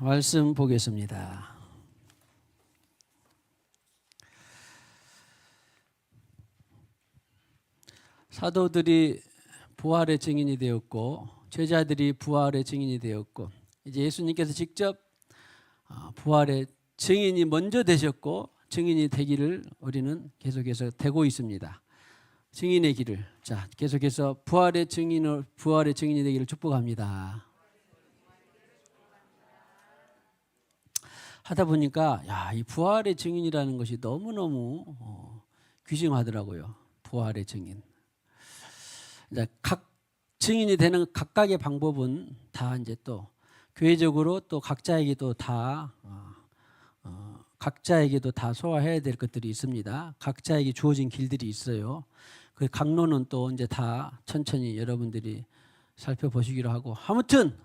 말씀 보겠습니다. 사도들이 부활의 증인이 되었고 제자들이 부활의 증인이 되었고 이제 예수님께서 직접 부활의 증인이 먼저 되셨고 증인이 되기를 우리는 계속해서 되고 있습니다. 증인의 길을 계속해서 부활의 증인이 되기를 축복합니다. 하다 보니까 이 부활의 증인이라는 것이 너무너무 귀중하더라고요. 부활의 증인. 각 증인이 되는 각각의 방법은 다 이제 또 교회적으로 또 각자에게도 다 소화해야 될 것들이 있습니다. 각자에게 주어진 길들이 있어요. 그 강론은 또 이제 다 천천히 여러분들이 살펴보시기로 하고, 아무튼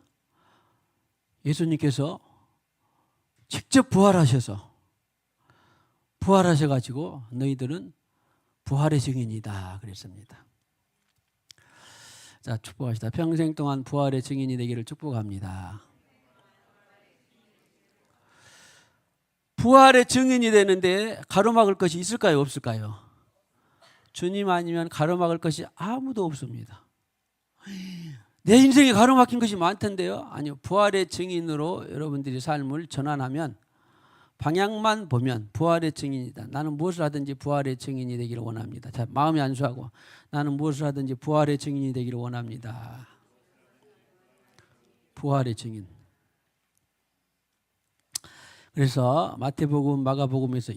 예수님께서 직접 부활하셔가지고 너희들은 부활의 증인이다 그랬습니다. 자, 축복합시다. 평생 동안 부활의 증인이 되기를 축복합니다. 부활의 증인이 되는데 가로막을 것이 있을까요, 없을까요? 주님 아니면 가로막을 것이 아무도 없습니다. 내 인생에 가로막힌 것이 많던데요. 아니요, 부활의 증인으로 여러분들이 삶을 전환하면, 방향만 보면 부활의 증인이다. 나는 무엇을 하든지 부활의 증인이 되기를 원합니다. 자, 마음이 안수하고 나는 무엇을 하든지 부활의 증인이 되기를 원합니다. 부활의 증인. 그래서 마태복음, 마가복음에서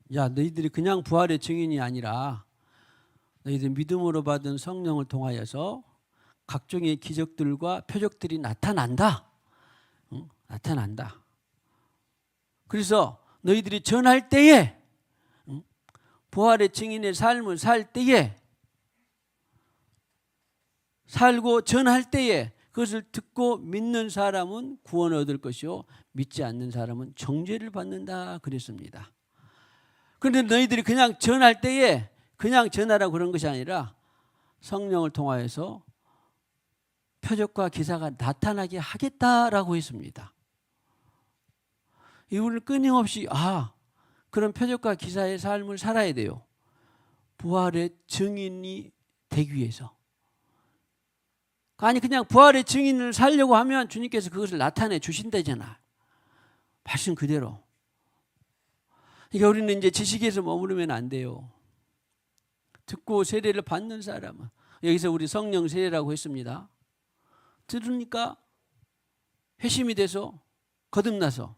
너희들이 그냥 부활의 증인이 아니라 너희들 믿음으로 받은 성령을 통하여서 각종의 기적들과 표적들이 나타난다. 나타난다. 그래서 너희들이 전할 때에, 부활의 증인의 삶을 살 때에, 살고 전할 때에 그것을 듣고 믿는 사람은 구원을 얻을 것이요 믿지 않는 사람은 정죄를 받는다 그랬습니다. 그런데 너희들이 그냥 전할 때에 그냥 전하라고 그런 것이 아니라 성령을 통하여서 표적과 기사가 나타나게 하겠다라고 했습니다. 이거를 끊임없이 그런 표적과 기사의 삶을 살아야 돼요. 부활의 증인이 되기 위해서. 아니 그냥 부활의 증인을 살려고 하면 주님께서 그것을 나타내 주신다잖아. 말씀 그대로. 그러니까 우리는 이제 지식에서 머무르면 안 돼요. 듣고 세례를 받는 사람은, 여기서 우리 성령 세례라고 했습니다. 들으니까 회심이 돼서 거듭나서,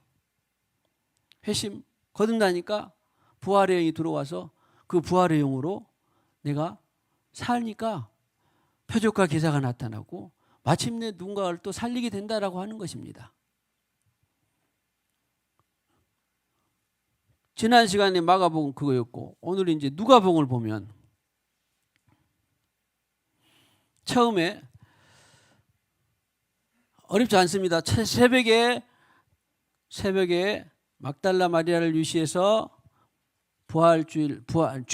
회심 거듭나니까 부활의 영이 들어와서 그 부활의 영으로 내가 살니까 표적과 기사가 나타나고 마침내 누군가를 또 살리게 된다라고 하는 것입니다. 지난 시간에 마가복음 그거였고, 오늘 이제 누가복음을 보면 처음에 어렵지 않습니다. 새벽에 막달라 마리아를 유시해서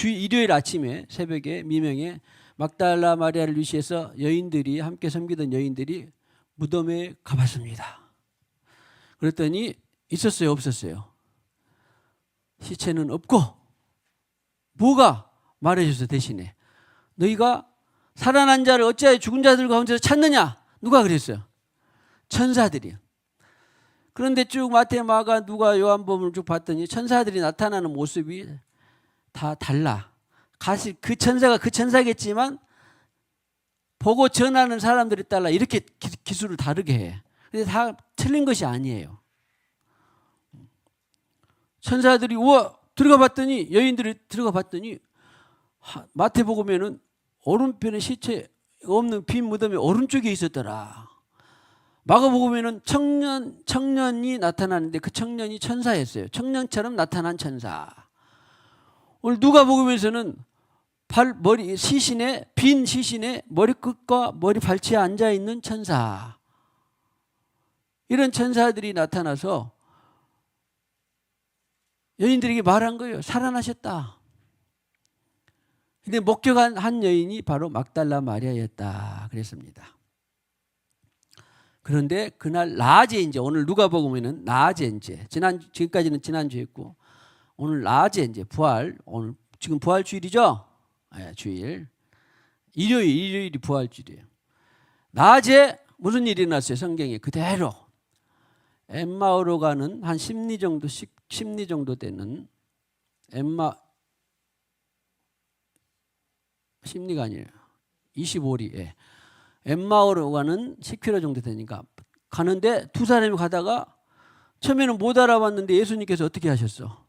일요일 아침에 새벽에 미명에 막달라 마리아를 유시해서 여인들이 함께 섬기던 여인들이 무덤에 가봤습니다. 그랬더니 있었어요, 없었어요? 시체는 없고, 뭐가 말해줘서 대신에 너희가 살아난 자를 어찌하여 죽은 자들 가운데서 찾느냐? 누가 그랬어요? 천사들이요. 그런데 쭉 마태, 마가, 누가, 요한복음을 쭉 봤더니 천사들이 나타나는 모습이 다 달라. 그 천사가 그 천사겠지만 보고 전하는 사람들에 따라 이렇게 기술을 다르게 해. 근데 다 틀린 것이 아니에요. 천사들이 들어가 봤더니, 여인들이 들어가 봤더니 마태복음에는 오른편에 시체 없는 빈 무덤이 오른쪽에 있었더라. 마가복음에는 청년이 나타나는데 그 청년이 천사였어요. 청년처럼 나타난 천사. 오늘 누가복음에서는 빈 시신에 머리끝과 머리 발치에 앉아 있는 천사. 이런 천사들이 나타나서 여인들에게 말한 거예요. 살아나셨다. 근데 목격한 한 여인이 바로 막달라 마리아였다 그랬습니다. 그런데 그날 낮에 이제 오늘 누가복음에는 낮에 이제 지금까지는 지난주에 했고 오늘 낮에 이제 부활 오늘 지금 부활 주일이죠? 네, 주일. 일요일이 부활 주일이에요. 낮에 무슨 일이 났어요? 성경에 그대로 엠마오로 가는 한 심리 정도 되는 심리가 아니에요. 25리. 예. 엠마오로 가는 10km 정도 되니까 가는데 두 사람이 가다가 처음에는 못 알아봤는데 예수님께서 어떻게 하셨어?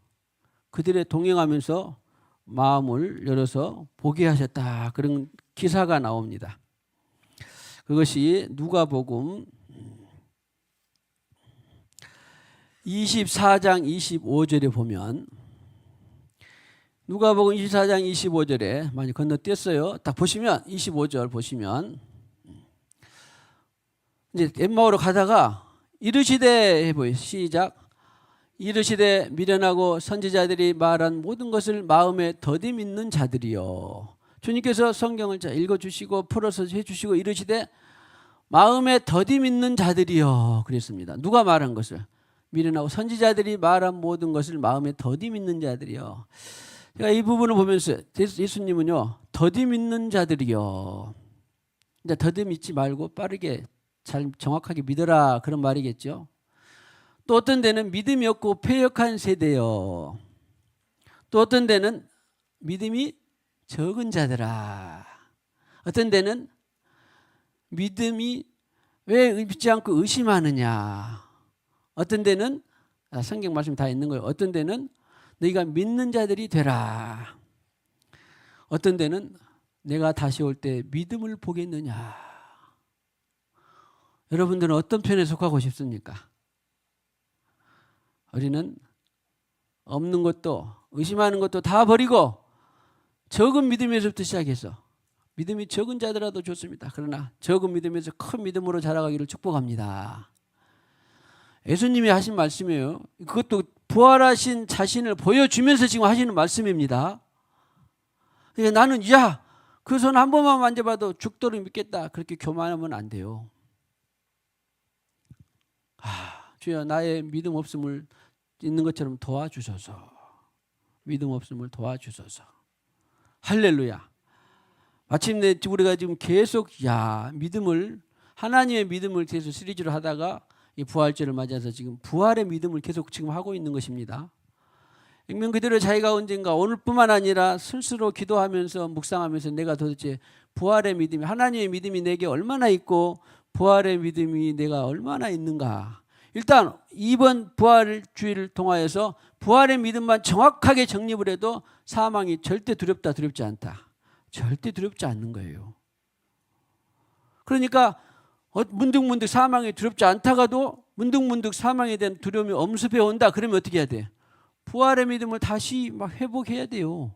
그들의 동행하면서 마음을 열어서 보게 하셨다. 그런 기사가 나옵니다. 그것이 누가복음 24장 25절에 보면 누가복음 24장 25절에 많이 건너뛰었어요. 딱 보시면 25절 보시면 이제 엠마오로 가다가 이르시되 해보여 시작 이르시되 미련하고 선지자들이 말한 모든 것을 마음에 더디 믿는 자들이요. 주님께서 성경을 읽어주시고 풀어서 해주시고 이르시되 마음에 더디 믿는 자들이요 그랬습니다. 누가 말한 것을? 미련하고 선지자들이 말한 모든 것을 마음에 더디 믿는 자들이요. 제가 이 부분을 보면서 예수님은요 더디 믿는 자들이요. 이제 더디 믿지 말고 빠르게 잘 정확하게 믿어라 그런 말이겠죠. 또 어떤 데는 믿음이 없고 패역한 세대요. 또 어떤 데는 믿음이 적은 자들아. 어떤 데는 믿음이 왜 믿지 않고 의심하느냐. 어떤 데는 성경 말씀 다 있는 거예요. 어떤 데는 너희가 믿는 자들이 되라. 어떤 데는 내가 다시 올 때 믿음을 보겠느냐. 여러분들은 어떤 편에 속하고 싶습니까? 우리는 없는 것도 의심하는 것도 다 버리고 적은 믿음에서부터 시작해서 믿음이 적은 자들라도 좋습니다. 그러나 적은 믿음에서 큰 믿음으로 자라가기를 축복합니다. 예수님이 하신 말씀이에요. 그것도 부활하신 자신을 보여주면서 지금 하시는 말씀입니다. 그러니까 나는 그 손 한 번만 만져봐도 죽도록 믿겠다. 그렇게 교만하면 안 돼요. 주여 나의 믿음 없음을 있는 것처럼 도와주소서. 믿음 없음을 도와주소서. 할렐루야. 마침내 우리가 지금 계속 믿음을 하나님의 믿음을 계속 시리즈로 하다가 이 부활절을 맞아서 지금 부활의 믿음을 계속 지금 하고 있는 것입니다. 액면 그대로 자기가 언젠가 오늘뿐만 아니라 스스로 기도하면서 묵상하면서 내가 도대체 부활의 믿음이 하나님의 믿음이 내게 얼마나 있고 부활의 믿음이 내가 얼마나 있는가. 일단 이번 부활 주일을 통하여서 부활의 믿음만 정확하게 정립을 해도 사망이 절대 두렵다 두렵지 않다. 절대 두렵지 않는 거예요. 그러니까 문득문득 사망이 두렵지 않다가도 문득문득 사망에 대한 두려움이 엄습해 온다. 그러면 어떻게 해야 돼? 부활의 믿음을 다시 막 회복해야 돼요.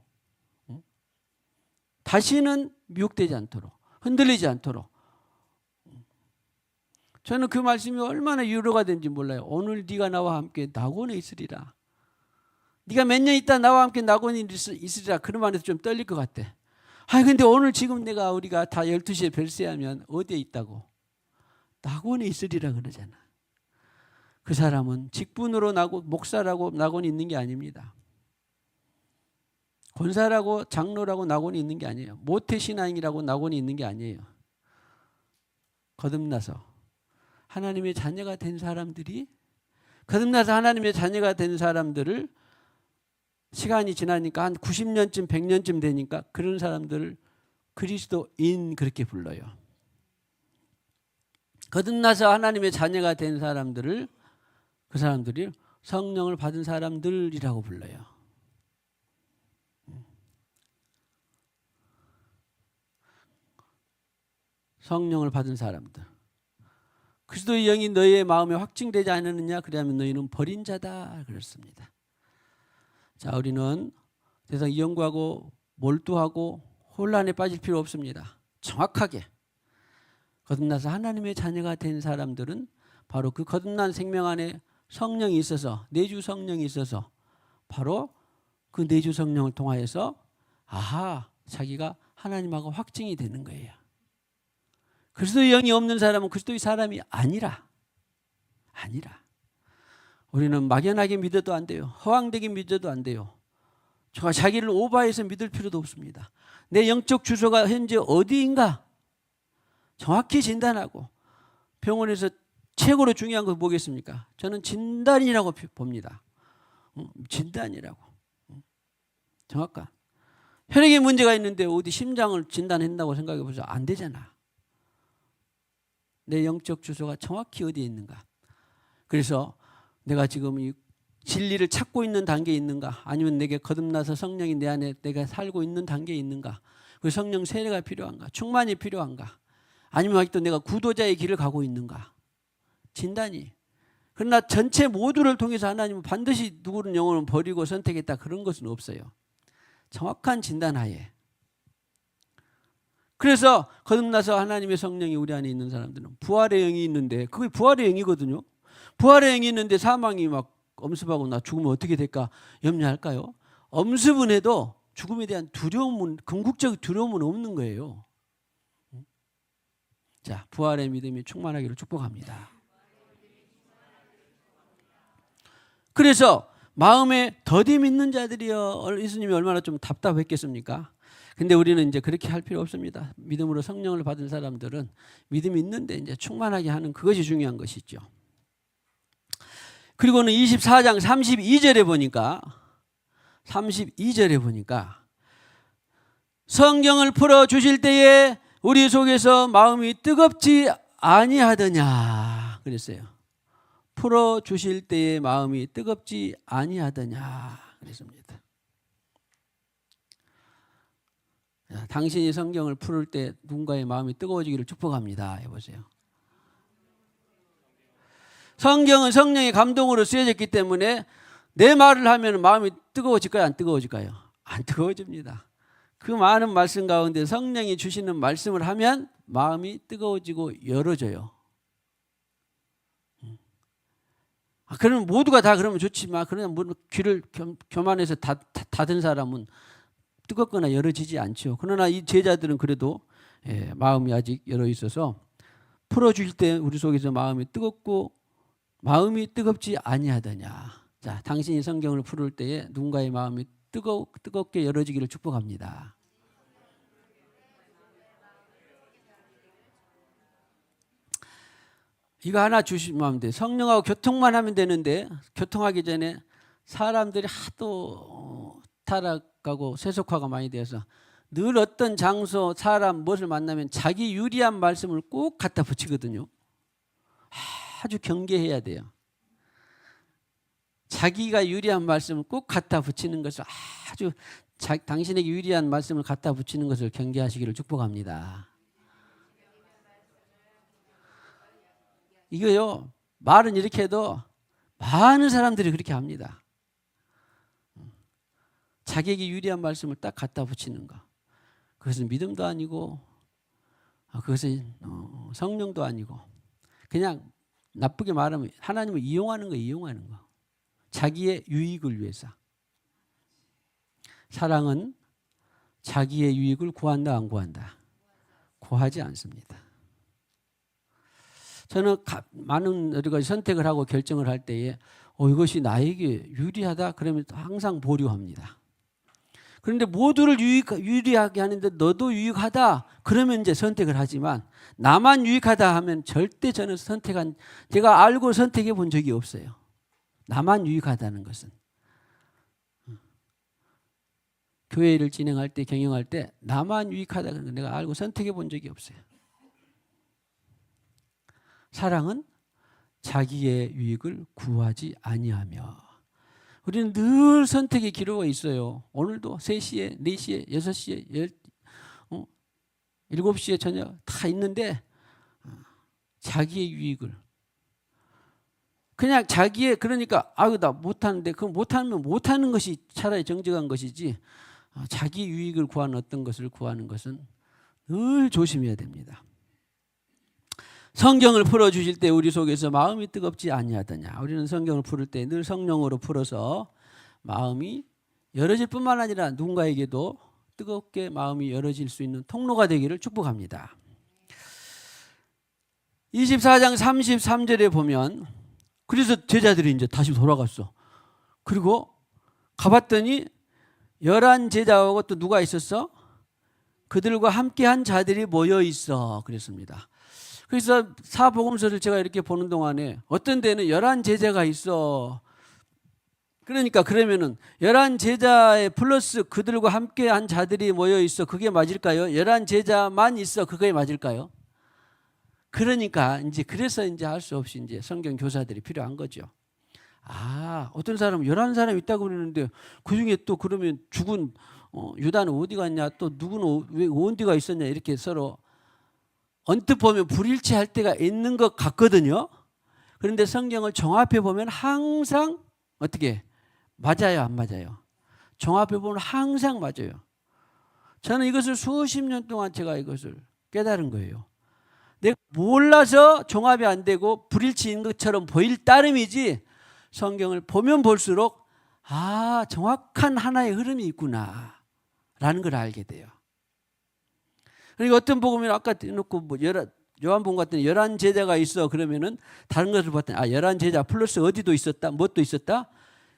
다시는 미혹되지 않도록 흔들리지 않도록. 저는 그 말씀이 얼마나 위로가 되는지 몰라요. 오늘 네가 나와 함께 낙원에 있으리라. 네가 몇 년 있다 나와 함께 낙원에 있으리라. 그런 말에서 좀 떨릴 것 같아. 근데 오늘 지금 우리가 다 12시에 별세하면 어디에 있다고? 낙원에 있으리라 그러잖아. 그 사람은 직분으로 목사라고 낙원이 있는 게 아닙니다. 권사라고 장로라고 낙원이 있는 게 아니에요. 모태신앙이라고 낙원이 있는 게 아니에요. 거듭나서 하나님의 자녀가 된 사람들이 거듭나서 하나님의 자녀가 된 사람들을 시간이 지나니까 한 90년쯤 100년쯤 되니까 그런 사람들을 그리스도인 그렇게 불러요. 거듭나서 하나님의 자녀가 된 사람들을 그 사람들이 성령을 받은 사람들이라고 불러요. 성령을 받은 사람들. 그리스도의 영이 너희의 마음에 확증되지 않았느냐? 그러면 너희는 버린 자다 그랬습니다. 자, 우리는 세상 연구하고 몰두하고 혼란에 빠질 필요 없습니다. 정확하게 거듭나서 하나님의 자녀가 된 사람들은 바로 그 거듭난 생명 안에 성령이 있어서 내주 성령이 있어서 바로 그 내주 성령을 통하여서 자기가 하나님하고 확증이 되는 거예요. 그리스도의 영이 없는 사람은 그리스도의 사람이 아니라. 우리는 막연하게 믿어도 안 돼요. 허황되게 믿어도 안 돼요. 자기를 오버해서 믿을 필요도 없습니다. 내 영적 주소가 현재 어디인가 정확히 진단하고, 병원에서 최고로 중요한 거 뭐겠습니까? 저는 진단이라고 봅니다. 진단이라고. 정확한. 혈액에 문제가 있는데 어디 심장을 진단한다고 생각해 보세요. 안 되잖아. 내 영적 주소가 정확히 어디에 있는가. 그래서 내가 지금 이 진리를 찾고 있는 단계에 있는가, 아니면 내게 거듭나서 성령이 내 안에 내가 살고 있는 단계에 있는가, 그 성령 세례가 필요한가, 충만이 필요한가, 아니면 아직도 내가 구도자의 길을 가고 있는가. 진단이. 그러나 전체 모두를 통해서 하나님은 반드시 누구는 영혼을 버리고 선택했다, 그런 것은 없어요. 정확한 진단하에. 그래서 거듭나서 하나님의 성령이 우리 안에 있는 사람들은 부활의 영이 있는데, 그게 부활의 영이거든요. 부활의 영이 있는데 사망이 막 엄습하고 나 죽으면 어떻게 될까 염려할까요? 엄습은 해도 죽음에 대한 두려움은, 궁극적 두려움은 없는 거예요. 자, 부활의 믿음이 충만하기를 축복합니다. 그래서 마음에 더디 믿는 자들이여, 예수님이 얼마나 좀 답답했겠습니까? 근데 우리는 이제 그렇게 할 필요 없습니다. 믿음으로 성령을 받은 사람들은 믿음이 있는데 이제 충만하게 하는 그것이 중요한 것이죠. 그리고는 24장 32절에 보니까 성경을 풀어 주실 때에 우리 속에서 마음이 뜨겁지 아니하더냐 그랬어요. 풀어 주실 때에 마음이 뜨겁지 아니하더냐 그랬습니다. 자, 당신이 성경을 풀을 때 누군가의 마음이 뜨거워지기를 축복합니다. 해보세요. 성경은 성령의 감동으로 쓰여졌기 때문에 내 말을 하면 마음이 뜨거워질까요? 안 뜨거워질까요? 안 뜨거워집니다. 그 많은 말씀 가운데 성령이 주시는 말씀을 하면 마음이 뜨거워지고 열어져요. 그러면 모두가 다 그러면 좋지만, 그러나 귀를 교만해서 닫은 사람은 뜨겁거나 열어지지 않죠. 그러나 이 제자들은 그래도 마음이 아직 열어 있어서 풀어줄 때 우리 속에서 마음이 뜨겁고, 마음이 뜨겁지 아니하더냐. 자, 당신이 성경을 풀을 때에 누군가의 마음이 뜨겁게 열어지기를 축복합니다. 이거 하나 주시면 돼. 성령하고 교통만 하면 되는데, 교통하기 전에 사람들이 하도 타락하고 세속화가 많이 되어서 늘 어떤 장소, 사람, 무엇을 만나면 자기 유리한 말씀을 꼭 갖다 붙이거든요. 아주 경계해야 돼요. 자기가 유리한 말씀을 꼭 갖다 붙이는 것을, 아주 당신에게 유리한 말씀을 갖다 붙이는 것을 경계하시기를 축복합니다. 이거요, 말은 이렇게 해도 많은 사람들이 그렇게 합니다. 자기에게 유리한 말씀을 딱 갖다 붙이는 거. 그것은 믿음도 아니고, 그것은 성령도 아니고, 그냥 나쁘게 말하면 하나님을 이용하는 거. 자기의 유익을 위해서. 사랑은 자기의 유익을 구한다, 안 구한다? 구하지 않습니다. 저는 많은 여러 가지 선택을 하고 결정을 할 때에 이것이 나에게 유리하다 그러면 항상 보류합니다. 그런데 모두를 유리하게 하는데 너도 유익하다 그러면 이제 선택을 하지만, 나만 유익하다 하면 절대 저는 제가 알고 선택해 본 적이 없어요. 나만 유익하다는 것은. 교회를 진행할 때, 경영할 때 나만 유익하다는 걸 내가 알고 선택해 본 적이 없어요. 사랑은 자기의 유익을 구하지 아니하며. 우리는 늘 선택의 기로가 있어요. 오늘도 3시에, 4시에, 6시에, 7시에 저녁 다 있는데, 자기의 유익을 그냥 그러니까 나 못하는데, 그럼 못하는 것이 차라리 정직한 것이지, 자기 유익을 구하는 어떤 것을 구하는 것은 늘 조심해야 됩니다. 성경을 풀어주실 때 우리 속에서 마음이 뜨겁지 아니하더냐. 우리는 성경을 풀을 때 늘 성령으로 풀어서 마음이 열어질 뿐만 아니라 누군가에게도 뜨겁게 마음이 열어질 수 있는 통로가 되기를 축복합니다. 24장 33절에 보면 그래서 제자들이 이제 다시 돌아갔어. 그리고 가봤더니 11 제자하고 또 누가 있었어? 그들과 함께한 자들이 모여 있어 그랬습니다. 그래서 사복음서를 제가 이렇게 보는 동안에 어떤 데는 11 제자가 있어. 그러니까 그러면은 11 제자에 플러스 그들과 함께한 자들이 모여 있어. 그게 맞을까요? 11 제자만 있어. 그게 맞을까요? 그러니까 이제 그래서 이제 할 수 없이 이제 성경 교사들이 필요한 거죠. 아, 어떤 사람은 11사람 있다고 그러는데 그중에 또 그러면 죽은 유다는 어디 갔냐? 또 누구는 왜 어디가 있었냐? 이렇게 서로 언뜻 보면 불일치할 때가 있는 것 같거든요. 그런데 성경을 종합해 보면 항상 어떻게 맞아요, 안 맞아요? 종합해 보면 항상 맞아요. 저는 이것을 수십 년 동안 제가 이것을 깨달은 거예요. 내가 몰라서 종합이 안 되고 불일치인 것처럼 보일 따름이지 성경을 보면 볼수록 아, 정확한 하나의 흐름이 있구나 라는 걸 알게 돼요. 그러니까 어떤 복음이 아까 놓고 뭐 요한복음 같은 11 제자가 있어 그러면은 다른 것을 봤더니 아, 11 제자 플러스 어디도 있었다, 뭣도 있었다?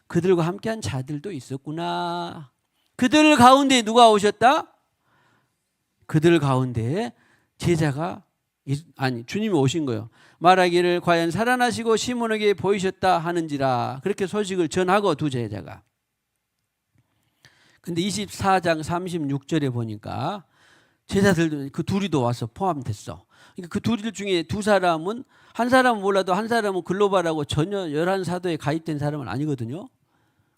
그들과 함께한 자들도 있었구나. 그들 가운데 누가 오셨다? 그들 가운데 제자가 아니 주님이 오신 거예요. 말하기를 과연 살아나시고 시몬에게 보이셨다 하는지라 그렇게 소식을 전하고 두 제자가. 근데 24장 36절에 보니까 제자들도 그 둘이도 와서 포함됐어. 그러니까 그 둘 중에 두 사람은 한 사람은 몰라도 한 사람은 글로벌하고 전혀 11사도에 가입된 사람은 아니거든요.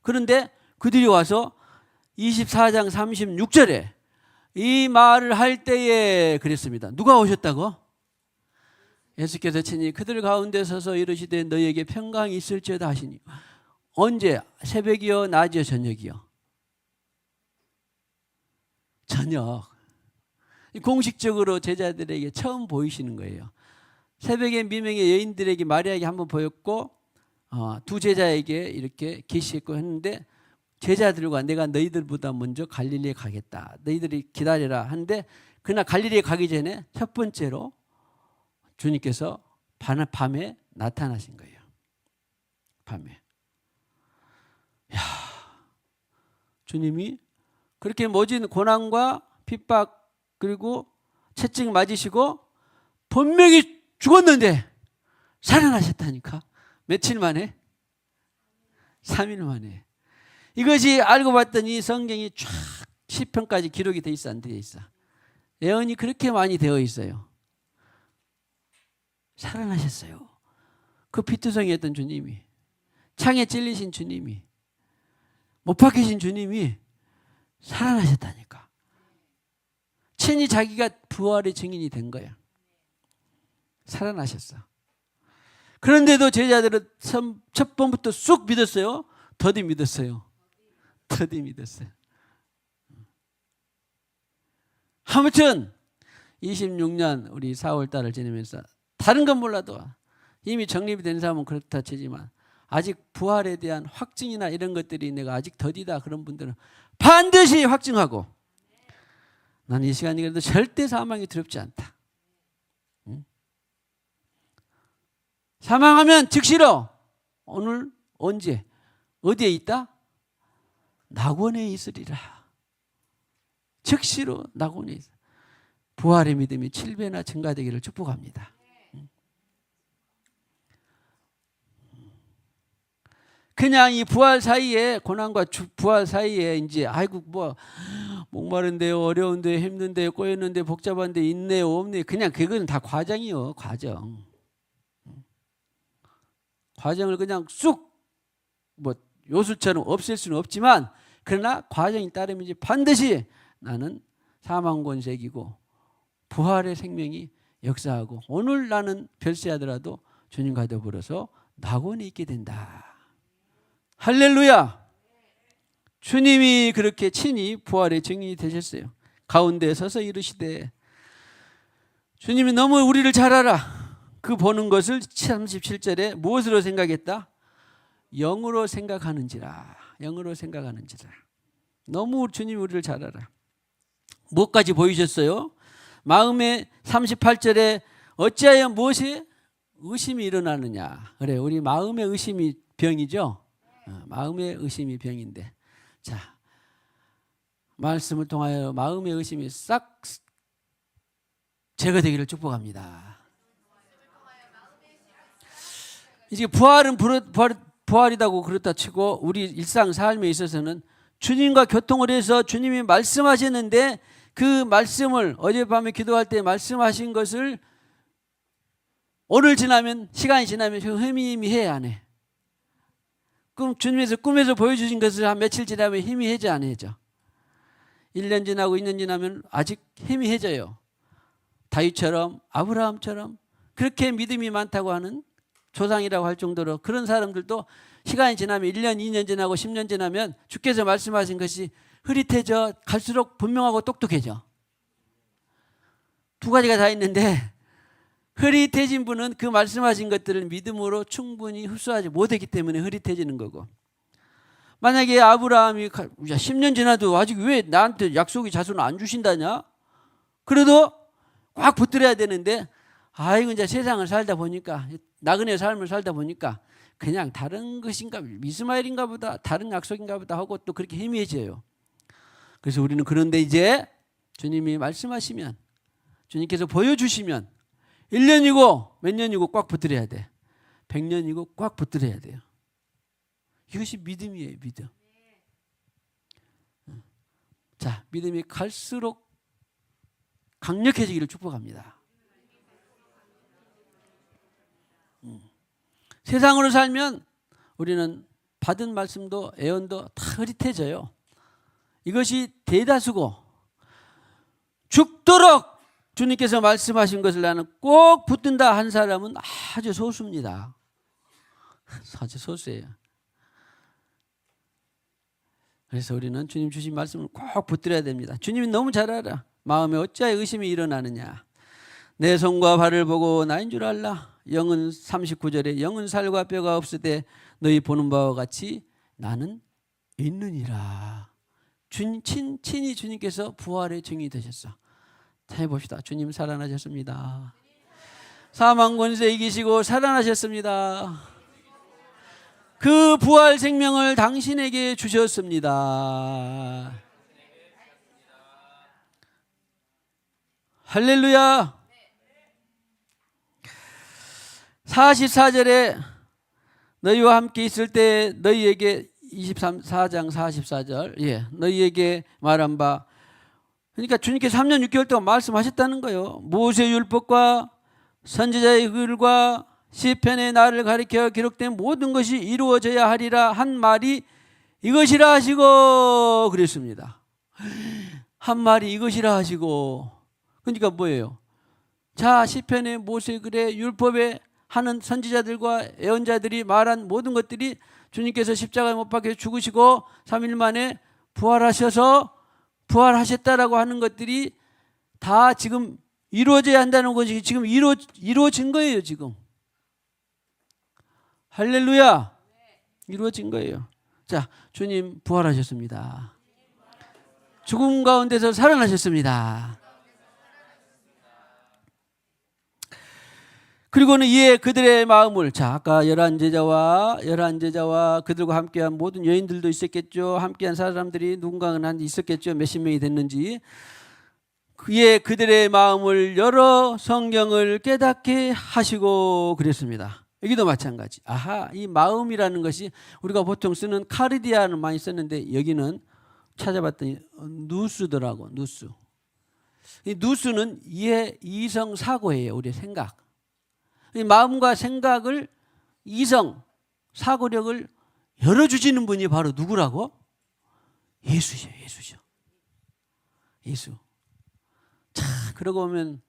그런데 그들이 와서 24장 36절에 이 말을 할 때에 그랬습니다. 누가 오셨다고? 예수께서 친히 그들 가운데 서서 이르시되 너희에게 평강이 있을지어다 하시니. 언제? 새벽이요? 낮이요? 저녁이요? 저녁. 공식적으로 제자들에게 처음 보이시는 거예요. 새벽에 미명의 여인들에게 마리아에게 한번 보였고 두 제자에게 이렇게 계시했고 했는데 제자들과 내가 너희들보다 먼저 갈릴리에 가겠다. 너희들이 기다려라 하는데 그날 갈릴리에 가기 전에 첫 번째로 주님께서 밤에 나타나신 거예요. 밤에. 야, 주님이 그렇게 모진 고난과 핍박 그리고 채찍 맞으시고 분명히 죽었는데 살아나셨다니까. 며칠 만에? 3일 만에. 이것이 알고 봤더니 성경이 쫙 시편까지 기록이 돼 있어 안 돼 있어? 예언이 그렇게 많이 되어 있어요. 살아나셨어요. 그 피투성이었던 주님이, 창에 찔리신 주님이, 못 박히신 주님이 살아나셨다니까. 친히 자기가 부활의 증인이 된 거야. 살아나셨어. 그런데도 제자들은 첫 번부터 쑥 믿었어요. 더디 믿었어요. 더디 믿었어요. 아무튼 26년 우리 4월달을 지내면서 다른 건 몰라도 이미 정립이 된 사람은 그렇다 치지만 아직 부활에 대한 확증이나 이런 것들이 내가 아직 더디다 그런 분들은 반드시 확증하고 나는 이 시간이 그래도 절대 사망이 두렵지 않다. 응? 사망하면 즉시로 오늘 언제 어디에 있다? 낙원에 있으리라. 즉시로 낙원에 있어. 부활의 믿음이 7배나 증가되기를 축복합니다. 그냥 이 부활 사이에 고난과 부활 사이에 이제 아이고 뭐 목마른데요, 어려운데요, 힘든데요, 꼬였는데 복잡한데 있네요, 없네요. 그냥 그건 다 과정이요, 과정. 과정을 그냥 쑥 뭐 요술처럼 없앨 수는 없지만 그러나 과정이 따르면 반드시 나는 사망 권세 이기고 부활의 생명이 역사하고 오늘 나는 별세하더라도 주님과 더불어서 낙원에 있게 된다. 할렐루야. 주님이 그렇게 친히 부활의 증인이 되셨어요. 가운데 서서 이르시되 주님이 너무 우리를 잘 알아. 그 보는 것을 37절에 무엇으로 생각했다? 영으로 생각하는지라. 영으로 생각하는지라. 너무 주님이 우리를 잘 알아. 무엇까지 보이셨어요? 마음에 38절에 어찌하여 무엇이 의심이 일어나느냐. 그래, 우리 마음의 의심이 병이죠. 마음의 의심이 병인데, 자, 말씀을 통하여 마음의 의심이 싹 제거되기를 축복합니다. 이제 부활이라고 그렇다 치고 우리 일상 삶에 있어서는 주님과 교통을 해서 주님이 말씀하셨는데 그 말씀을 어젯밤에 기도할 때 말씀하신 것을 오늘 지나면, 시간이 지나면 희미해 안 해? 주님에서 꿈에서 보여주신 것을 한 며칠 지나면 희미해져 안 해져? 1년 지나고 2년 지나면 아직 희미해져요. 다윗처럼, 아브라함처럼 그렇게 믿음이 많다고 하는 조상이라고 할 정도로 그런 사람들도 시간이 지나면 1년, 2년 지나고 10년 지나면 주께서 말씀하신 것이 흐릿해져 갈수록 분명하고 똑똑해져. 두 가지가 다 있는데 흐릿해진 분은 그 말씀하신 것들을 믿음으로 충분히 흡수하지 못했기 때문에 흐릿해지는 거고, 만약에 아브라함이 10년 지나도 아직 왜 나한테 약속의 자손을 안 주신다냐? 그래도 꽉 붙들어야 되는데, 아이고 이제 세상을 살다 보니까, 나그네 삶을 살다 보니까 그냥 다른 것인가, 이스마엘인가 보다, 다른 약속인가 보다 하고 또 그렇게 희미해져요. 그래서 우리는 그런데 이제 주님이 말씀하시면, 주님께서 보여주시면 1년이고 몇 년이고 꽉 붙들어야 돼. 100년이고 꽉 붙들어야 돼요. 이것이 믿음이에요, 믿음. 자, 믿음이 갈수록 강력해지기를 축복합니다. 세상으로 살면 우리는 받은 말씀도 애언도 다 흐릿해져요. 이것이 대다수고, 죽도록 주님께서 말씀하신 것을 나는 꼭 붙든다 한 사람은 아주 소수입니다. 아주 소수예요. 그래서 우리는 주님 주신 말씀을 꼭 붙들어야 됩니다. 주님이 너무 잘 알아. 마음에 어찌하여 의심이 일어나느냐. 내 손과 발을 보고 나인 줄 알라. 영은 39절에 영은 살과 뼈가 없으되 너희 보는 바와 같이 나는 있느니라. 친히 주님께서 부활의 증이 되셨어. 자, 해봅시다. 주님 살아나셨습니다. 사망 권세 이기시고 살아나셨습니다. 그 부활 생명을 당신에게 주셨습니다. 할렐루야. 44절에 너희와 함께 있을 때 너희에게 4장 44절, 예, 너희에게 말한 바, 그러니까 주님께서 3년 6개월 동안 말씀하셨다는 거예요. 모세 율법과 선지자의 글과 시편의 나를 가리켜 기록된 모든 것이 이루어져야 하리라 한 말이 이것이라 하시고 그랬습니다. 한 말이 이것이라 하시고, 그러니까 뭐예요? 자, 시편의 모세 글의 율법에 하는 선지자들과 예언자들이 말한 모든 것들이 주님께서 십자가에 못 박혀 죽으시고 3일 만에 부활하셨다라고 하는 것들이 다 지금 이루어져야 한다는 것이 지금 이루어진 거예요. 지금 할렐루야. 이루어진 거예요. 자, 주님 부활하셨습니다. 죽음 가운데서 살아나셨습니다. 그리고는 이에 그들의 마음을, 자, 아까 열한 제자와 그들과 함께한 모든 여인들도 있었겠죠. 함께한 사람들이 누군가는 한 있었겠죠. 몇십 명이 됐는지. 이에 그들의 마음을 열어 성경을 깨닫게 하시고 그랬습니다. 여기도 마찬가지. 아하, 이 마음이라는 것이 우리가 보통 쓰는 카르디아는 많이 썼는데 여기는 찾아봤더니 누스더라고. 누스. 이 누스는 이성 사고예요. 우리의 생각. 이 마음과 생각을, 이성, 사고력을 열어주시는 분이 바로 누구라고? 예수죠. 예수. 자, 그러고 보면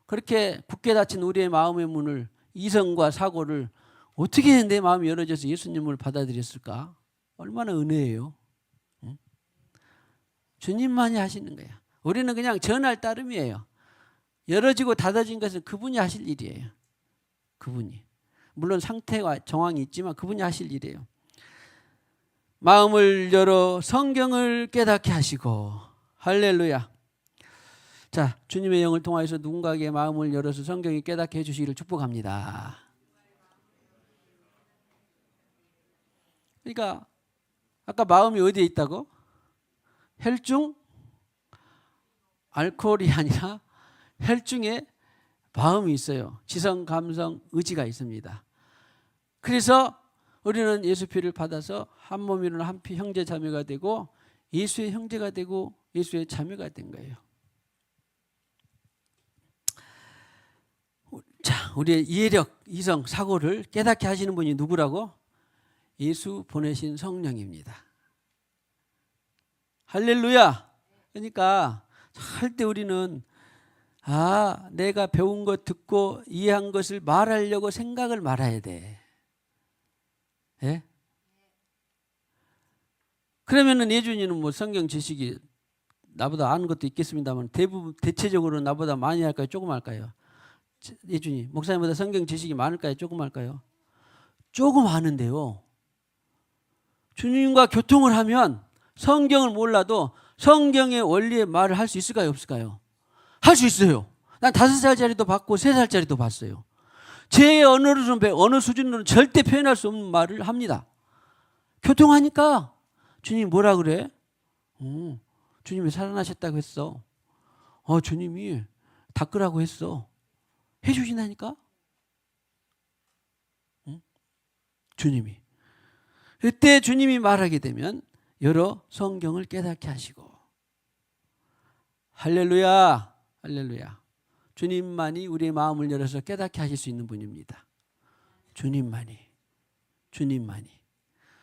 그렇게 굳게 닫힌 우리의 마음의 문을, 이성과 사고를 어떻게 내 마음이 열어져서 예수님을 받아들였을까? 얼마나 은혜예요. 응? 주님만이 하시는 거야. 우리는 그냥 전할 따름이에요. 열어지고 닫아진 것은 그분이 하실 일이에요. 그분이. 물론 상태와 정황이 있지만 그분이 하실 일이에요. 마음을 열어 성경을 깨닫게 하시고, 할렐루야. 자, 주님의 영을 통하여서 누군가에게 마음을 열어서 성경이 깨닫게 해주시기를 축복합니다. 그러니까 아까 마음이 어디에 있다고? 혈중? 알코올이 아니라 혈중에 마음이 있어요. 지성, 감성, 의지가 있습니다. 그래서 우리는 예수 피를 받아서 한 몸이로는 한 피 형제 자매가 되고 예수의 형제가 되고 예수의 자매가 된 거예요. 자, 우리의 이해력, 이성, 사고를 깨닫게 하시는 분이 누구라고? 예수 보내신 성령입니다. 할렐루야. 그러니까 할 때 우리는 내가 배운 것 듣고 이해한 것을 말하려고 생각을 말아야 돼. 예? 그러면은 예준이는 뭐 성경 지식이 나보다 아는 것도 있겠습니다만 대체적으로 나보다 많이 할까요? 조금 할까요? 예준이 목사님보다 성경 지식이 많을까요? 조금 할까요? 조금 아는데요. 주님과 교통을 하면 성경을 몰라도 성경의 원리의 말을 할 수 있을까요? 없을까요? 할 수 있어요. 난 5살짜리도 봤고 3살짜리도 봤어요. 제 어느 수준으로는 절대 표현할 수 없는 말을 합니다. 교통하니까 주님이 뭐라 그래? 주님이 살아나셨다고 했어. 주님이 닦으라고 했어. 해주신다니까? 주님이. 그때 주님이 말하게 되면 여러 성경을 깨닫게 하시고 할렐루야, 할렐루야. 주님만이 우리의 마음을 열어서 깨닫게 하실 수 있는 분입니다. 주님만이, 주님만이,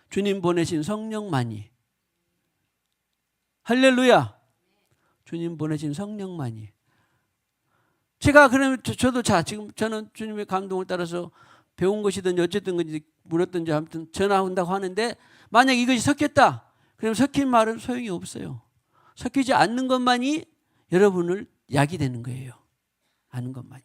주님 보내신 성령만이, 할렐루야. 주님 보내신 성령만이. 제가 그러면 저도 지금 저는 주님의 감동을 따라서 배운 것이든지 어쨌든 건지 물었든지 아무튼 전화한다고 하는데 만약 이것이 섞였다. 그럼 섞인 말은 소용이 없어요. 섞이지 않는 것만이 여러분을 약이 되는 거예요. 아는 것만이.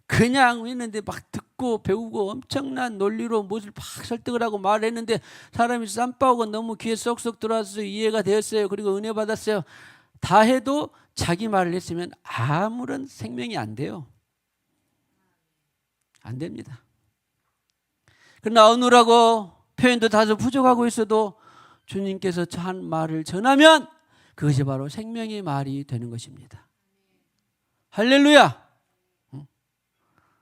그냥 했는데 막 듣고 배우고 엄청난 논리로 무엇을 막 설득을 하고 말했는데 사람이 쌈바오가 너무 귀에 쏙쏙 들어와서 이해가 되었어요. 그리고 은혜 받았어요. 다 해도 자기 말을 했으면 아무런 생명이 안 돼요. 안 됩니다. 그러나 어느라고 표현도 다소 부족하고 있어도 주님께서 한 말을 전하면 그것이 바로 생명의 말이 되는 것입니다. 할렐루야.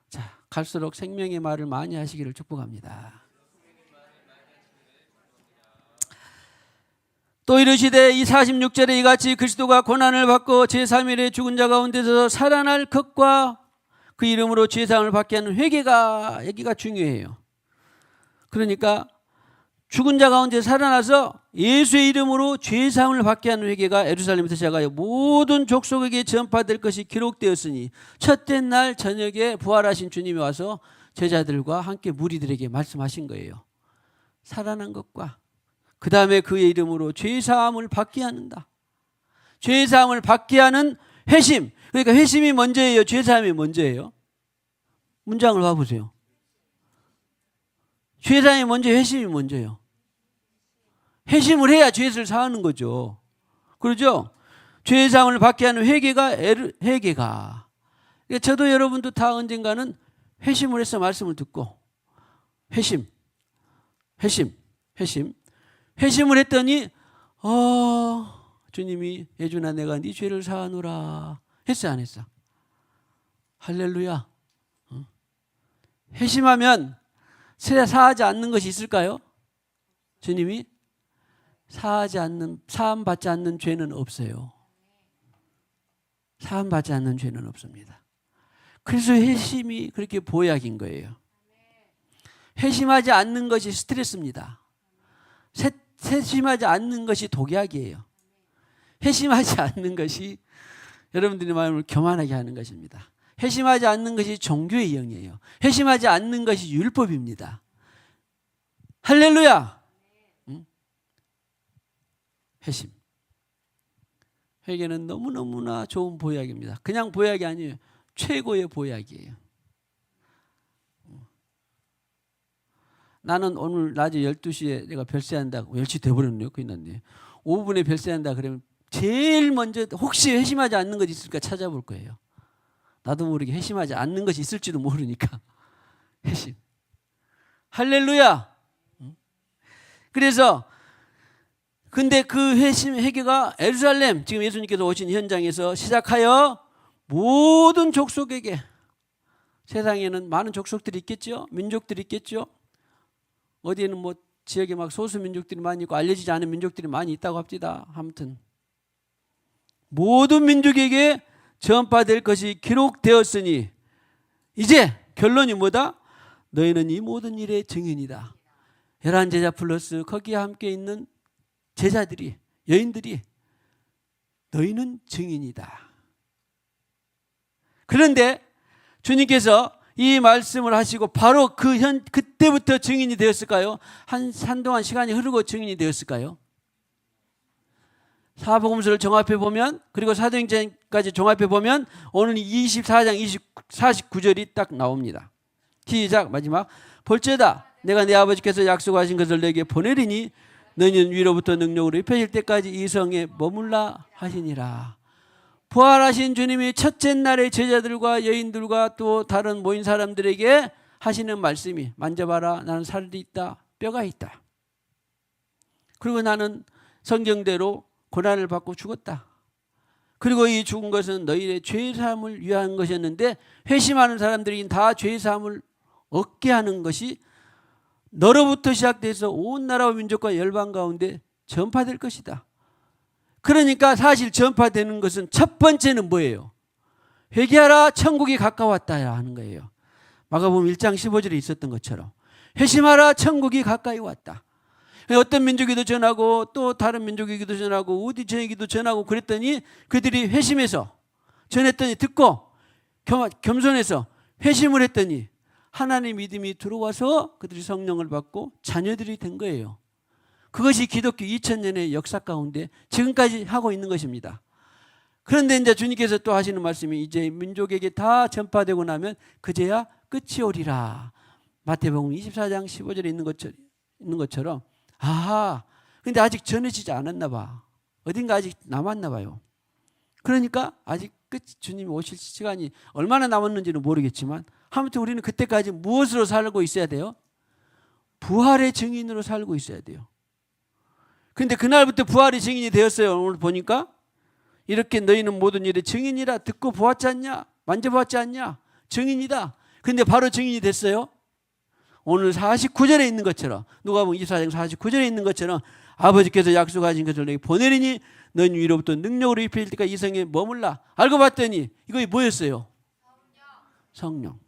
자, 갈수록 생명의 말을 많이 하시기를 축복합니다. 또 이르시되 이 46절에 이같이 그리스도가 고난을 받고 제3일에 죽은 자 가운데서 살아날 것과 그 이름으로 죄사함을 받게 하는 회개가 여기가 중요해요. 그러니까 죽은 자 가운데 살아나서 예수의 이름으로 죄사함을 받게 하는 회개가 예루살렘에서 시작하여 모든 족속에게 전파될 것이 기록되었으니 첫째 날 저녁에 부활하신 주님이 와서 제자들과 함께 무리들에게 말씀하신 거예요. 살아난 것과 그 다음에 그의 이름으로 죄사함을 받게 하는다. 죄사함을 받게 하는 회심. 그러니까 회심이 먼저예요? 죄사함이 먼저예요? 문장을 봐보세요. 죄사함이 먼저, 회심이 먼저예요. 회심을 해야 죄를 사하는 거죠. 그러죠? 죄사함을 받게 하는 회개가. 그러니까 저도 여러분도 다 언젠가는 회심을 해서 말씀을 듣고 회심을 했더니 주님이 예준아 내가 네 죄를 사하노라 했어 안 했어? 할렐루야. 회심하면 사하지 않는 것이 있을까요? 주님이 사함받지 않는 죄는 없어요. 사함받지 않는 죄는 없습니다. 그래서 회심이 그렇게 보약인 거예요. 회심하지 않는 것이 스트레스입니다. 회심하지 않는 것이 독약이에요. 회심하지 않는 것이 여러분들의 마음을 교만하게 하는 것입니다. 회심하지 않는 것이 종교의 영이에요. 회심하지 않는 것이 율법입니다. 할렐루야. 회심. 회개는 너무너무나 좋은 보약입니다. 그냥 보약이 아니에요. 최고의 보약이에요. 나는 오늘 낮에 12시에 내가 별세한다고 10시 돼버렸네요. 큰일 났네. 5분에 별세한다 그러면 제일 먼저 혹시 회심하지 않는 것이 있을까 찾아볼 거예요. 나도 모르게 회심하지 않는 것이 있을지도 모르니까. 회심. 할렐루야. 그래서 근데 그 회심 회개가 예루살렘 지금 예수님께서 오신 현장에서 시작하여 모든 족속에게, 세상에는 많은 족속들이 있겠죠. 민족들이 있겠죠. 어디에는 뭐 지역에 막 소수 민족들이 많이 있고 알려지지 않은 민족들이 많이 있다고 합시다. 아무튼 모든 민족에게 전파될 것이 기록되었으니 이제 결론이 뭐다? 너희는 이 모든 일의 증인이다. 11제자 플러스 거기에 함께 있는 제자들이, 여인들이 너희는 증인이다. 그런데 주님께서 이 말씀을 하시고 바로 그때부터 증인이 되었을까요? 한동안 시간이 흐르고 증인이 되었을까요? 사복음서를 종합해 보면, 그리고 사도행전까지 종합해 보면 오늘 24장 49절이 딱 나옵니다. 시작. 마지막. 볼지어다 내가 내 아버지께서 약속하신 것을 내게 보내리니 너희는 위로부터 능력으로 입혀질 때까지 이 성에 머물라 하시니라. 부활하신 주님이 첫째 날에 제자들과 여인들과 또 다른 모인 사람들에게 하시는 말씀이, 만져봐라 나는 살이 있다, 뼈가 있다. 그리고 나는 성경대로 고난을 받고 죽었다. 그리고 이 죽은 것은 너희의 죄사함을 위한 것이었는데 회심하는 사람들이 다 죄사함을 얻게 하는 것이 너로부터 시작돼서 온 나라와 민족과 열방 가운데 전파될 것이다. 그러니까 사실 전파되는 것은 첫 번째는 뭐예요? 회개하라 천국이 가까웠다 하는 거예요. 마가복음 1장 15절에 있었던 것처럼 회심하라 천국이 가까이 왔다. 어떤 민족에도 전하고 또 다른 민족에게도 전하고 어디 저에게도 전하고 그랬더니 그들이 회심해서 전했더니 듣고 겸손해서 회심을 했더니 하나님의 믿음이 들어와서 그들이 성령을 받고 자녀들이 된 거예요. 그것이 기독교 2000년의 역사 가운데 지금까지 하고 있는 것입니다. 그런데 이제 주님께서 또 하시는 말씀이 이제 민족에게 다 전파되고 나면 그제야 끝이 오리라. 마태복음 24장 15절에 있는 것처럼 아하, 근데 아직 전해지지 않았나 봐. 어딘가 아직 남았나 봐요. 그러니까 아직 주님이 오실 시간이 얼마나 남았는지는 모르겠지만 아무튼 우리는 그때까지 무엇으로 살고 있어야 돼요? 부활의 증인으로 살고 있어야 돼요. 근데 그날부터 부활의 증인이 되었어요. 오늘 보니까 이렇게 너희는 모든 일의 증인이라. 듣고 보았지 않냐? 만져보았지 않냐? 증인이다. 근데 바로 증인이 됐어요. 오늘 49절에 있는 것처럼, 누가복음 24장 49절에 있는 것처럼 아버지께서 약속하신 것을 내게 보내리니 너희 위로부터 능력으로 입혀질 때까지 이 성에 머물라. 알고 봤더니 이거 뭐였어요? 성령.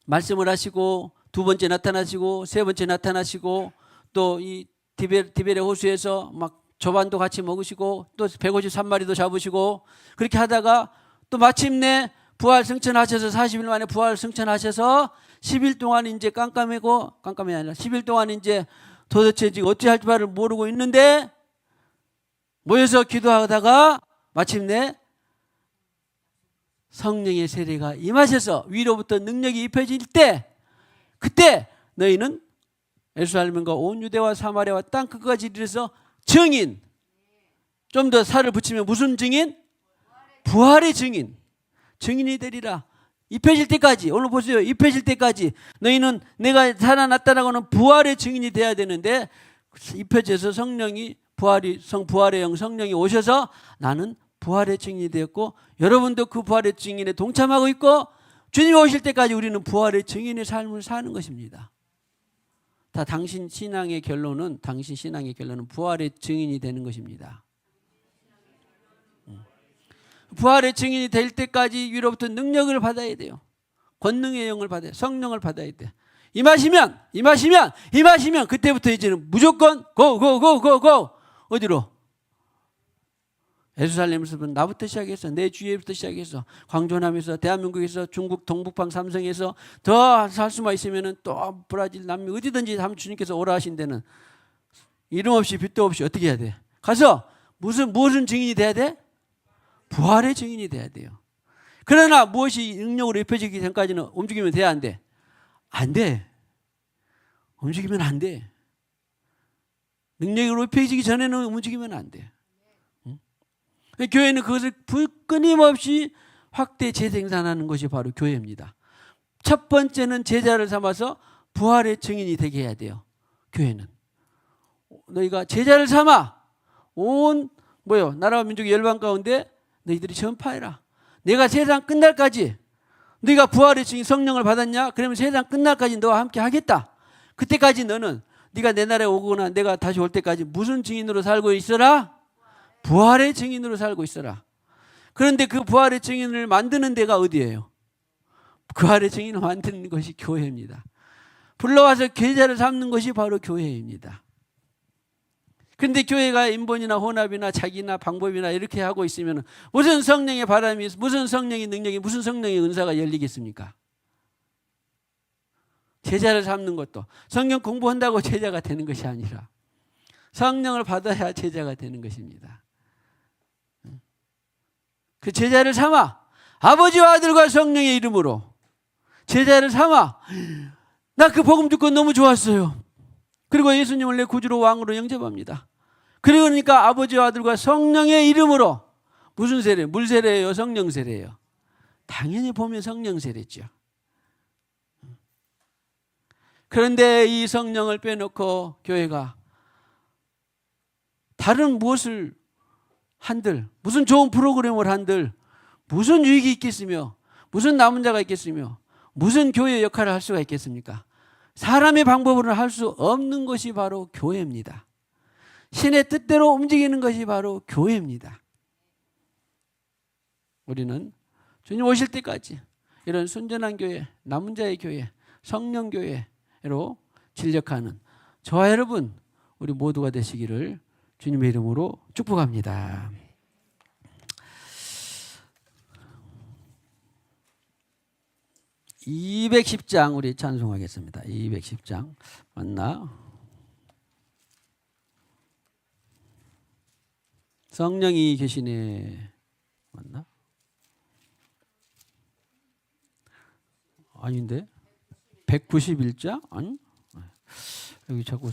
말씀을 하시고 두 번째 나타나시고 세 번째 나타나시고 또 이 디베레 호수에서 막 조반도 같이 먹으시고 또 153마리도 잡으시고 그렇게 하다가 또 마침내 부활 승천하셔서 40일 만에 부활 승천하셔서 10일 동안 이제 깜깜이 아니라 10일 동안 이제 도대체 지금 어찌 할 바를 모르고 있는데 모여서 기도하다가 마침내 성령의 세례가 임하셔서 위로부터 능력이 입혀질 때 그때 너희는 예루살렘과 온 유대와 사마리아와 땅 끝까지 이르러서 증인, 좀 더 살을 붙이면 무슨 증인? 부활의 증인. 증인이 되리라. 입혀질 때까지, 오늘 보세요. 입혀질 때까지 너희는 내가 살아났다라고는 부활의 증인이 돼야 되는데 입혀져서 성령이 부활의 영 성령이 오셔서 나는 부활의 증인이 되었고 여러분도 그 부활의 증인에 동참하고 있고 주님이 오실 때까지 우리는 부활의 증인의 삶을 사는 것입니다. 다 당신 신앙의 결론은 부활의 증인이 되는 것입니다. 부활의 증인이 될 때까지 위로부터 능력을 받아야 돼요. 권능의 영을 받아야 돼요. 성령을 받아야 돼요. 임하시면 그때부터 이제는 무조건 고 어디로? 예루살렘에서 나부터 시작해서 내 주위부터 시작해서 광주남에서 대한민국에서 중국 동북방 삼성에서 더 살 수만 있으면은 또 브라질 남미 어디든지 주님께서 오라 하신 데는 이름 없이 빚도 없이 어떻게 해야 돼? 가서 무슨 증인이 돼야 돼? 부활의 증인이 돼야 돼요. 그러나 무엇이 능력으로 입혀지기 전까지는 움직이면 돼야 안 돼? 안 돼. 움직이면 안 돼. 능력으로 입혀지기 전에는 움직이면 안 돼. 교회는 그것을 끊임없이 확대 재생산하는 것이 바로 교회입니다. 첫 번째는 제자를 삼아서 부활의 증인이 되게 해야 돼요. 교회는 너희가 제자를 삼아 온 나라와 민족의 열방 가운데 너희들이 전파해라. 내가 세상 끝날까지 네가 부활의 증인 성령을 받았냐? 그러면 세상 끝날까지 너와 함께 하겠다. 그때까지 너는 네가 내 나라에 오거나 내가 다시 올 때까지 무슨 증인으로 살고 있어라? 부활의 증인으로 살고 있어라. 그런데 그 부활의 증인을 만드는 데가 어디예요? 부활의 증인을 만드는 것이 교회입니다. 불러와서 제자를 삼는 것이 바로 교회입니다. 그런데 교회가 인본이나 혼합이나 자기나 방법이나 이렇게 하고 있으면 무슨 성령의 바람이, 무슨 성령의 능력이, 무슨 성령의 은사가 열리겠습니까? 제자를 삼는 것도 성령 공부한다고 제자가 되는 것이 아니라 성령을 받아야 제자가 되는 것입니다. 그 제자를 삼아 아버지와 아들과 성령의 이름으로 제자를 삼아 나 그 복음 듣고 너무 좋았어요. 그리고 예수님을 내 구주로 왕으로 영접합니다. 그러니까 아버지와 아들과 성령의 이름으로 무슨 세례? 물 세례예요? 성령 세례예요? 당연히 보면 성령 세례죠. 그런데 이 성령을 빼놓고 교회가 다른 무엇을 한들, 무슨 좋은 프로그램을 한들 무슨 유익이 있겠으며 무슨 남은 자가 있겠으며 무슨 교회 역할을 할 수가 있겠습니까? 사람의 방법으로는 할 수 없는 것이 바로 교회입니다. 신의 뜻대로 움직이는 것이 바로 교회입니다. 우리는 주님 오실 때까지 이런 순전한 교회, 남은 자의 교회, 성령 교회로 진력하는 저와 여러분 우리 모두가 되시기를 주님의 이름으로 축복합니다. 210장 우리 찬송하겠습니다. 210장 맞나? 성령이 계시네 맞나? 아닌데? 191장? 아니? 여기 자꾸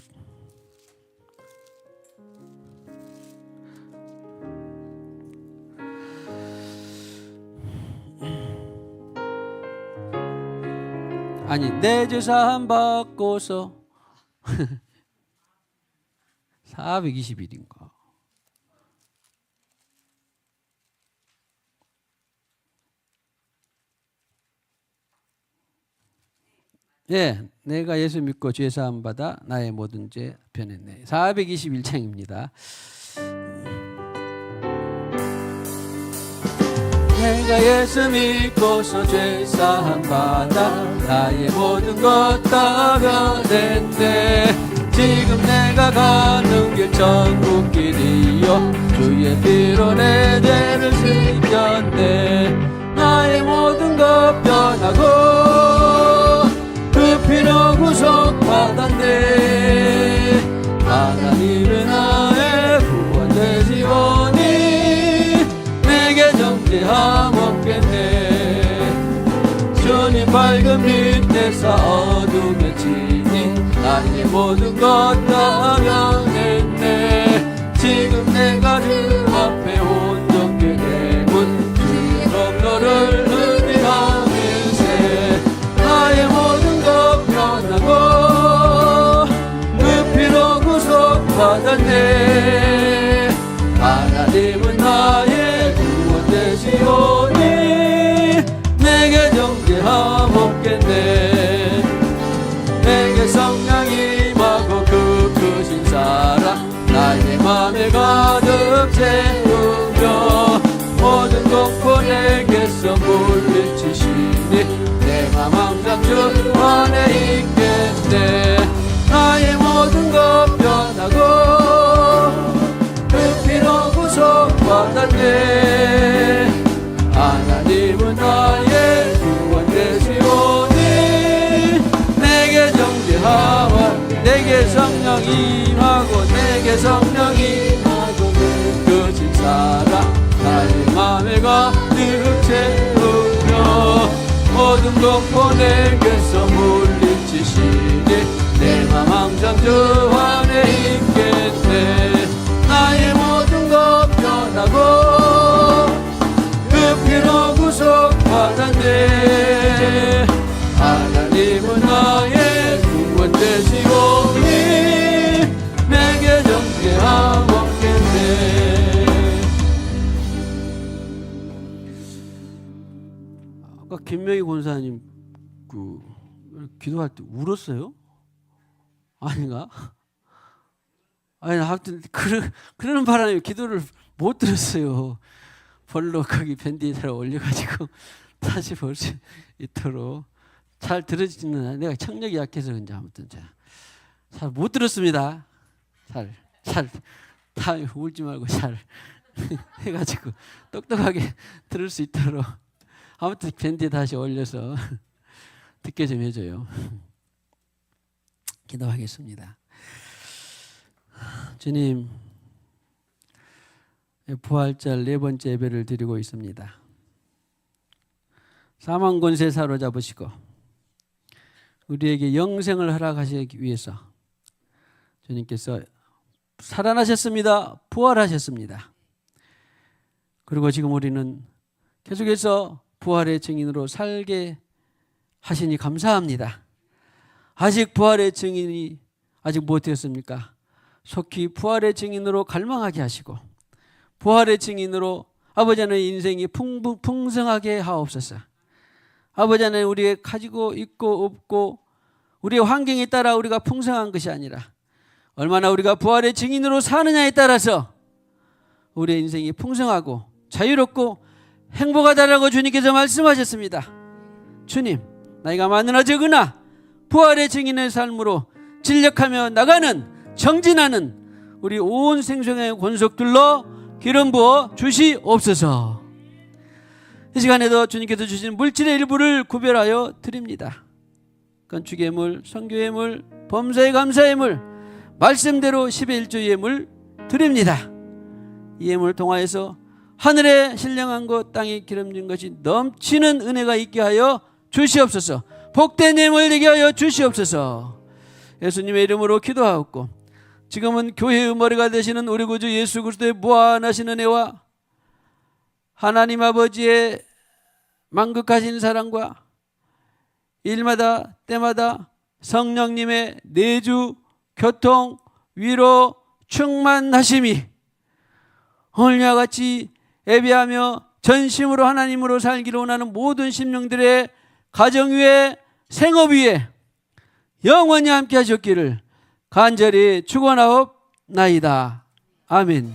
아니 내 죄사함 받고서 421인가 예, 내가 예수 믿고 죄사함 받아 나의 모든 죄 변했네. 421장입니다. 내가 예수 믿고서 죄사함 받아 나의 모든 것 다 변했네. 지금 내가 가는 길 천국길이요 주의 피로 내 죄를 씻겼네. 나의 모든 것 변하고 그 피로 구속받았네. 하나님의 나의 구원 되시오니 내게 정죄함 없겠네. 주님 밝은 빛에서 어둠에 지니 나의 모든 것 다 변했네. 지금 내가 주 앞에 온전케 되면 주의 성도를 의지하면세. 나의 모든 것 변하고 그 피로 구속받았네. 하나님은 나의 구원 되시오니 내게 정죄함 없겠네. 내게 성령 임하고 그 크신 사랑 나의 맘에 가득 채우며 모든 공포 내게서 물리치시니 내 맘 항상 주 안에 있겠네. 나의 모든 것 변하고 그 피로 구속받았네. 하나님은 나의 구원 되시오니 내게 정죄하와 내게 성령 임하고 내게 성령 임하고 그 진사랑 나의 맘에 가득 채우며 모든 공포 내게서 물리치시니 내 맘 항상 주 안에 있겠네. 나의 모든 것 변하고 김명희 권사님 그 기도할 때 울었어요? 아닌가? 아니 하여튼 그러는 바람에 기도를 못 들었어요. 벌로 거기 밴드에다 올려가지고 다시 볼 수 있도록 잘 들어지는 않아요. 내가 청력이 약해서 그런지 아무튼 잘 못 들었습니다. 다 울지 말고 잘 해가지고 똑똑하게 들을 수 있도록 아무튼 밴드에 다시 올려서 듣게 좀 해줘요. 기도하겠습니다. 주님, 부활절 네 번째 예배를 드리고 있습니다. 사망 권세 사로잡으시고 우리에게 영생을 허락하시기 위해서 주님께서 살아나셨습니다. 부활하셨습니다. 그리고 지금 우리는 계속해서 부활의 증인으로 살게 하시니 감사합니다. 아직 부활의 증인이 아직 못 되었습니까? 속히 부활의 증인으로 갈망하게 하시고 부활의 증인으로 아버지 하나님 인생이 풍성하게 하옵소서. 아버지 하나님 우리의 가지고 있고 없고 우리의 환경에 따라 우리가 풍성한 것이 아니라 얼마나 우리가 부활의 증인으로 사느냐에 따라서 우리의 인생이 풍성하고 자유롭고 행복하다라고 주님께서 말씀하셨습니다. 주님, 나이가 많으나 적으나 부활의 증인의 삶으로 진력하며 나가는 정진하는 우리 온 생명의 권속들로 기름 부어 주시옵소서. 이 시간에도 주님께서 주신 물질의 일부를 구별하여 드립니다. 건축예물, 선교예물, 범사에 감사예물, 말씀대로 10의 1조 예물 드립니다. 이 예물 통하여서 하늘에 신령한 것, 땅에 기름진 것이 넘치는 은혜가 있게 하여 주시옵소서. 복된 예물 되게 하여 주시옵소서. 예수님의 이름으로 기도하옵고 지금은 교회의 머리가 되시는 우리 구주 예수 그리스도의 무한하신 은혜와 하나님 아버지의 만극하신 사랑과 일마다 때마다 성령님의 내주, 교통, 위로, 충만하심이 오늘과 같이 예배하며 전심으로 하나님으로 살기를 원하는 모든 심령들의 가정 위에 생업 위에 영원히 함께 하셨기를 간절히 축원하옵나이다. 아멘.